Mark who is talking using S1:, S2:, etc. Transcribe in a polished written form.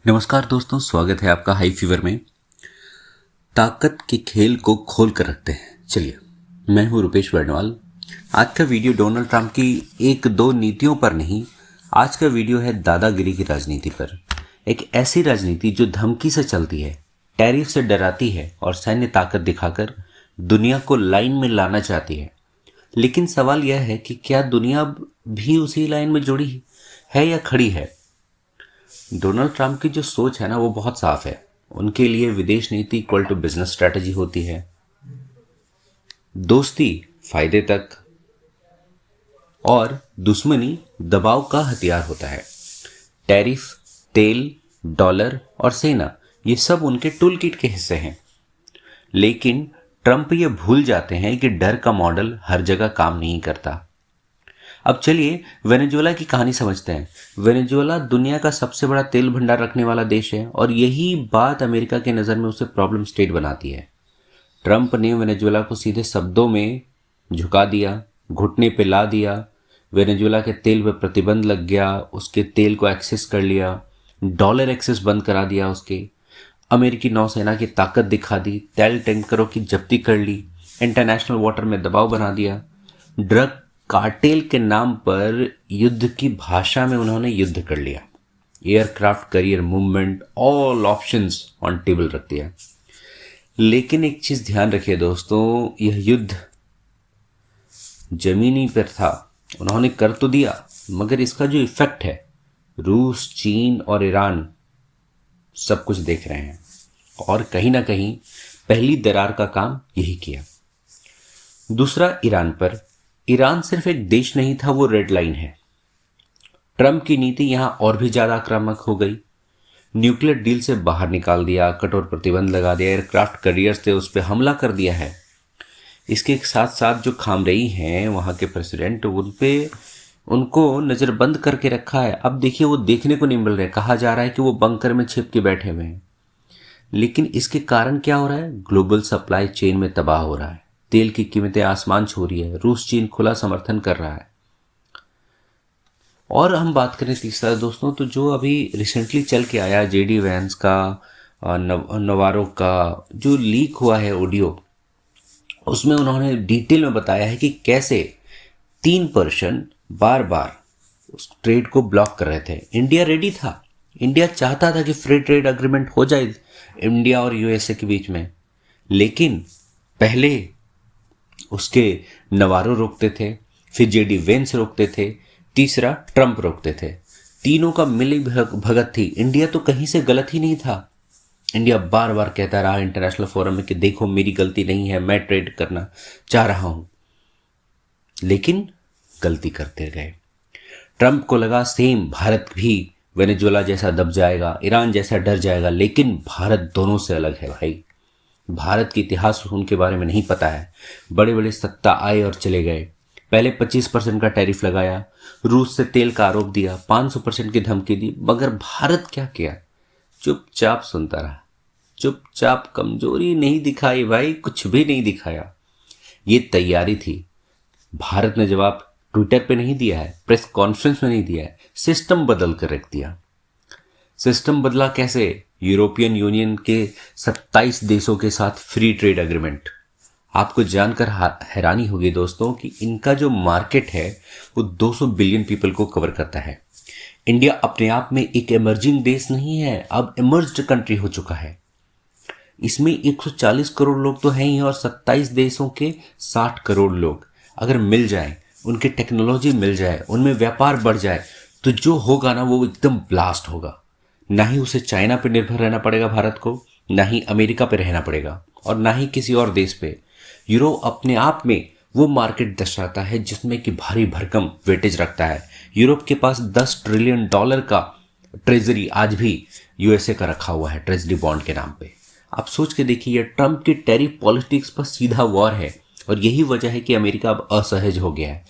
S1: नमस्कार दोस्तों, स्वागत है आपका हाई फीवर में। ताकत के खेल को खोल कर रखते हैं। चलिए, मैं हूं रुपेश वर्णवाल। आज का वीडियो डोनाल्ड ट्रंप की एक दो नीतियों पर नहीं, आज का वीडियो है दादागिरी की राजनीति पर। एक ऐसी राजनीति जो धमकी से चलती है, टैरिफ से डराती है और सैन्य ताकत दिखाकर दुनिया को लाइन में लाना चाहती है। लेकिन सवाल यह है कि क्या दुनिया भी उसी लाइन में जुड़ी है या खड़ी है। डोनाल्ड ट्रंप की जो सोच है ना, वो बहुत साफ है। उनके लिए विदेश नीति इक्वल टू बिजनेस स्ट्रेटजी होती है, दोस्ती फायदे तक और दुश्मनी दबाव का हथियार होता है। टैरिफ, तेल, डॉलर और सेना, ये सब उनके टूल किट के हिस्से हैं। लेकिन ट्रंप ये भूल जाते हैं कि डर का मॉडल हर जगह काम नहीं करता। अब चलिए वेनेजुएला की कहानी समझते हैं। वेनेजुएला दुनिया का सबसे बड़ा तेल भंडार रखने वाला देश है और यही बात अमेरिका के नज़र में उसे प्रॉब्लम स्टेट बनाती है। ट्रंप ने वेनेजुएला को सीधे शब्दों में झुका दिया, घुटने पे ला दिया। वेनेजुएला के तेल पर प्रतिबंध लग गया, उसके तेल को एक्सेस कर लिया, डॉलर एक्सेस बंद करा दिया उसके। अमेरिकी नौसेना की ताकत दिखा दी, तेल टैंकरों की जब्ती कर ली, इंटरनेशनल वाटर में दबाव बना दिया। ड्रग कार्टेल के नाम पर युद्ध की भाषा में उन्होंने युद्ध कर लिया। Aircraft carrier movement, all options on table रख दिया। लेकिन एक चीज ध्यान रखिए दोस्तों, यह युद्ध जमीनी पर था। उन्होंने कर तो दिया, मगर इसका जो इफेक्ट है, रूस, चीन और ईरान सब कुछ देख रहे हैं और कहीं ना कहीं पहली दरार का काम यही किया। दूसरा, ईरान पर। ईरान सिर्फ एक देश नहीं था, वो रेड लाइन है। ट्रंप की नीति यहां और भी ज्यादा आक्रामक हो गई। न्यूक्लियर डील से बाहर निकाल दिया, कठोर प्रतिबंध लगा दिया, एयरक्राफ्ट करियर्स थे उस पर हमला कर दिया है। इसके साथ साथ जो खामरेई हैं वहां के प्रेसिडेंट, उनको नजरबंद करके रखा है। अब देखिए, वो देखने को नहीं मिल रहे। कहा जा रहा है कि वो बंकर में छिप के बैठे हुए हैं। लेकिन इसके कारण क्या हो रहा है? ग्लोबल सप्लाई चेन में तबाह हो रहा है। तेल की कीमतें आसमान छू रही है। रूस चीन खुला समर्थन कर रहा है। और हम बात करें तीसरा दोस्तों, तो जो अभी रिसेंटली चल के आया जेडी वैंस का, नवारो का जो लीक हुआ है ऑडियो, उसमें उन्होंने डिटेल में बताया है कि कैसे 3% बार बार उस ट्रेड को ब्लॉक कर रहे थे। इंडिया रेडी था, इंडिया चाहता था कि फ्री ट्रेड एग्रीमेंट हो जाए इंडिया और यूएसए के बीच में। लेकिन पहले उसके नवारो रोकते थे, फिर जेडी वेंस रोकते थे, तीसरा ट्रंप रोकते थे। तीनों का मिली भगत थी। इंडिया तो कहीं से गलत ही नहीं था। इंडिया बार बार कहता रहा इंटरनेशनल फोरम में कि देखो मेरी गलती नहीं है, मैं ट्रेड करना चाह रहा हूं। लेकिन गलती करते गए। ट्रंप को लगा सेम भारत भी वेनेजुएला जैसा दब जाएगा, ईरान जैसा डर जाएगा। लेकिन भारत दोनों से अलग है भाई। भारत के इतिहास उनके बारे में नहीं पता है। बड़े बड़े सत्ता आए और चले गए। पहले 25% का टैरिफ लगाया, रूस से तेल का आरोप दिया, 500% की धमकी दी, मगर भारत क्या किया? चुपचाप सुनता रहा, चुपचाप। कमजोरी नहीं दिखाई भाई, कुछ भी नहीं दिखाया। ये तैयारी थी। भारत ने जवाब ट्विटर पे नहीं दिया है, प्रेस कॉन्फ्रेंस में नहीं दिया है, सिस्टम बदल कर रख दिया। सिस्टम बदला कैसे? यूरोपियन यूनियन के 27 देशों के साथ फ्री ट्रेड एग्रीमेंट। आपको जानकर हैरानी होगी दोस्तों कि इनका जो मार्केट है वो 200 बिलियन पीपल को कवर करता है। इंडिया अपने आप में एक इमर्जिंग देश नहीं है, अब इमर्ज्ड कंट्री हो चुका है। इसमें 140 करोड़ लोग तो हैं ही और 27 देशों के 60 करोड़ लोग अगर मिल जाए, उनकी टेक्नोलॉजी मिल जाए, उनमें व्यापार बढ़ जाए, तो जो होगा ना वो एकदम ब्लास्ट होगा। ना ही उसे चाइना पे निर्भर रहना पड़ेगा भारत को, ना ही अमेरिका पे रहना पड़ेगा और ना ही किसी और देश पे। यूरोप अपने आप में वो मार्केट दर्शाता है जिसमें कि भारी भरकम वेटेज रखता है। यूरोप के पास $10 ट्रिलियन का ट्रेजरी आज भी यूएसए का रखा हुआ है, ट्रेजरी बॉन्ड के नाम पे। आप सोच के देखिए, ट्रंप की टैरिफ पॉलिटिक्स पर सीधा वॉर है और यही वजह है कि अमेरिका अब असहज हो गया है।